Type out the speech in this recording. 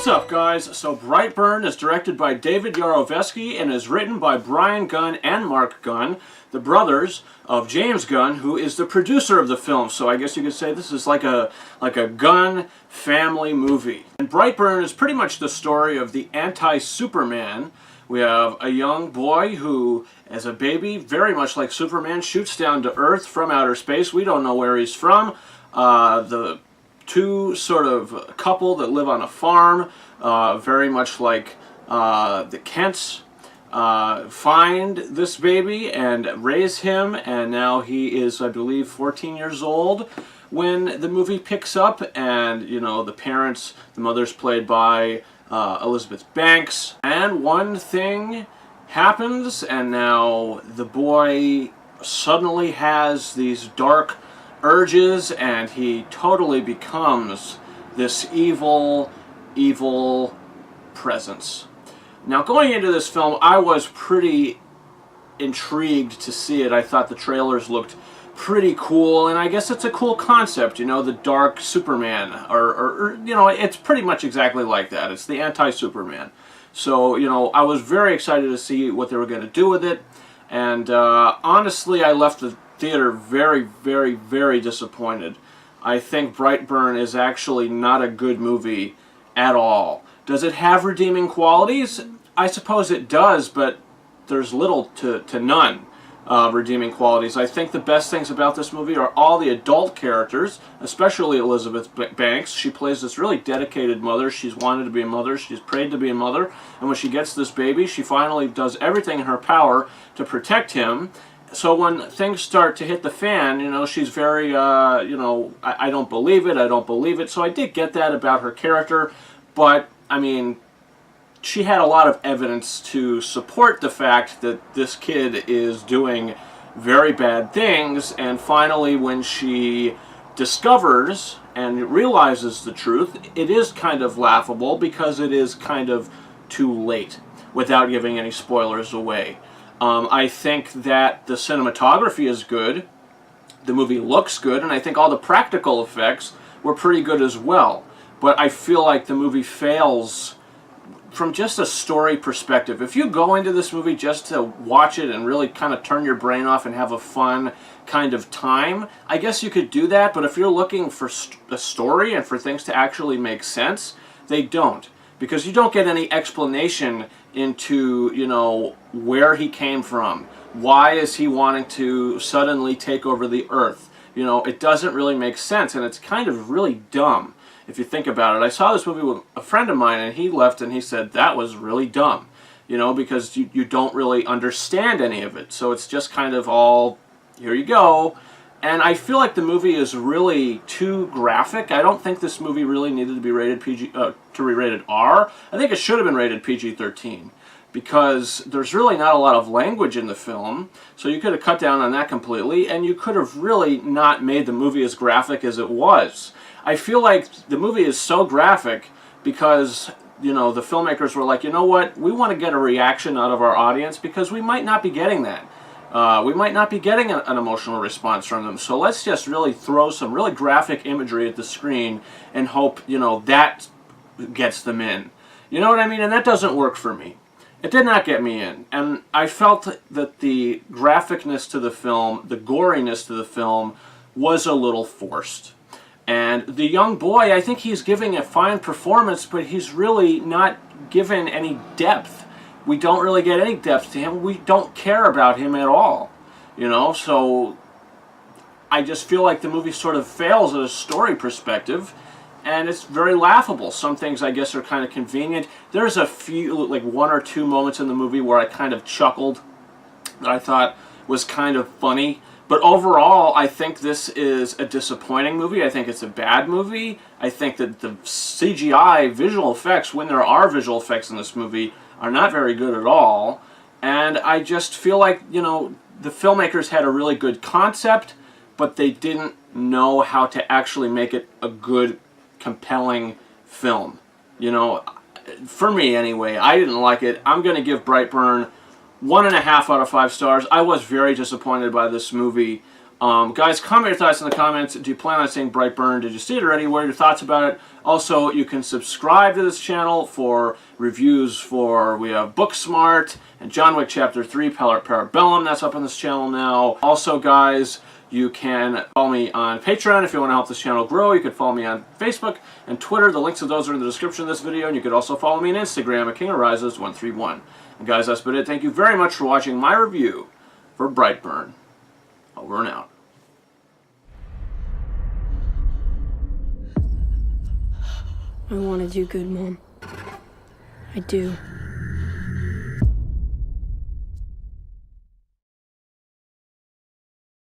What's up, guys? So Brightburn is directed by David Yarovesky and is written by Brian Gunn and Mark Gunn, the brothers of James Gunn, who is the producer of the film. So I guess you could say this is like a Gunn family movie. And Brightburn is pretty much the story of the anti-Superman. We have a young boy who, as a baby, very much like Superman, shoots down to Earth from outer space. We don't know where he's from. The two sort of couple that live on a farm, very much like the Kents, find this baby and raise him, and now he is, I believe, 14 years old when the movie picks up. And you know, the parents, the mother's played by Elizabeth Banks, and one thing happens, and now the boy suddenly has these dark urges, and he totally becomes this evil presence. Now, going into this film, I was pretty intrigued to see it. I thought the trailers looked pretty cool, and I guess it's a cool concept, you know, the dark Superman, or you know, it's pretty much exactly like that. It's the anti-Superman. So, you know, I was very excited to see what they were going to do with it, and honestly, I left the theater very disappointed. I think Brightburn is actually not a good movie at all. Does it have redeeming qualities? I suppose it does, but there's little to none redeeming qualities. I think the best things about this movie are all the adult characters, especially Elizabeth Banks. She plays this really dedicated mother. She's wanted to be a mother. She's prayed to be a mother. And when she gets this baby, she finally does everything in her power to protect him. So when things start to hit the fan, you know, she's very, you know, I don't believe it, I don't believe it. So I did get that about her character, but, I mean, she had a lot of evidence to support the fact that this kid is doing very bad things, and finally when she discovers and realizes the truth, it is kind of laughable because it is kind of too late, without giving any spoilers away. I think that the cinematography is good, the movie looks good, and I think all the practical effects were pretty good as well. But I feel like the movie fails from just a story perspective. If you go into this movie just to watch it and really kind of turn your brain off and have a fun kind of time, I guess you could do that. But if you're looking for a story and for things to actually make sense, they don't. Because you don't get any explanation into, you know, where he came from. Why is he wanting to suddenly take over the Earth? You know, it doesn't really make sense, and it's kind of really dumb if you think about it. I saw this movie with a friend of mine, and he left and he said that was really dumb, you know, because you don't really understand any of it. So it's just kind of all, here you go. And I feel like the movie is really too graphic. I don't think this movie really needed to be rated to be rated R. I think it should have been rated PG-13 because there's really not a lot of language in the film. So you could have cut down on that completely, and you could have really not made the movie as graphic as it was. I feel like the movie is so graphic because, you know, the filmmakers were like, you know what, we want to get a reaction out of our audience because we might not be getting that. We might not be getting an emotional response from them. So let's just really throw some really graphic imagery at the screen and hope, you know, that gets them in. You know what I mean? And that doesn't work for me. It did not get me in. And I felt that the graphicness to the film, the goriness to the film, was a little forced. And the young boy, I think he's giving a fine performance, but he's really not given any depth. We don't really get any depth to him. We don't care about him at all, you know? So I just feel like the movie sort of fails at a story perspective, and it's very laughable. Some things, I guess, are kind of convenient. There's a few, like one or two moments in the movie where I kind of chuckled that I thought was kind of funny. But overall, I think this is a disappointing movie. I think it's a bad movie. I think that the CGI visual effects, when there are visual effects in this movie, are not very good at all. And I just feel like, you know, the filmmakers had a really good concept, but they didn't know how to actually make it a good, compelling film. You know, for me anyway, I didn't like it. I'm going to give Brightburn 1.5 out of 5 stars. I was very disappointed by this movie. Guys, comment your thoughts in the comments. Do you plan on seeing Brightburn? Did you see it already? What are your thoughts about it? Also, you can subscribe to this channel for reviews for, we have Booksmart and John Wick Chapter 3, Parabellum, that's up on this channel now. Also, guys, you can follow me on Patreon if you want to help this channel grow. You can follow me on Facebook and Twitter. The links to those are in the description of this video. And you could also follow me on Instagram at KingOfRises131. And guys, that's been it. Thank you very much for watching my review for Brightburn. Over and out. I want to do good, Mom. I do.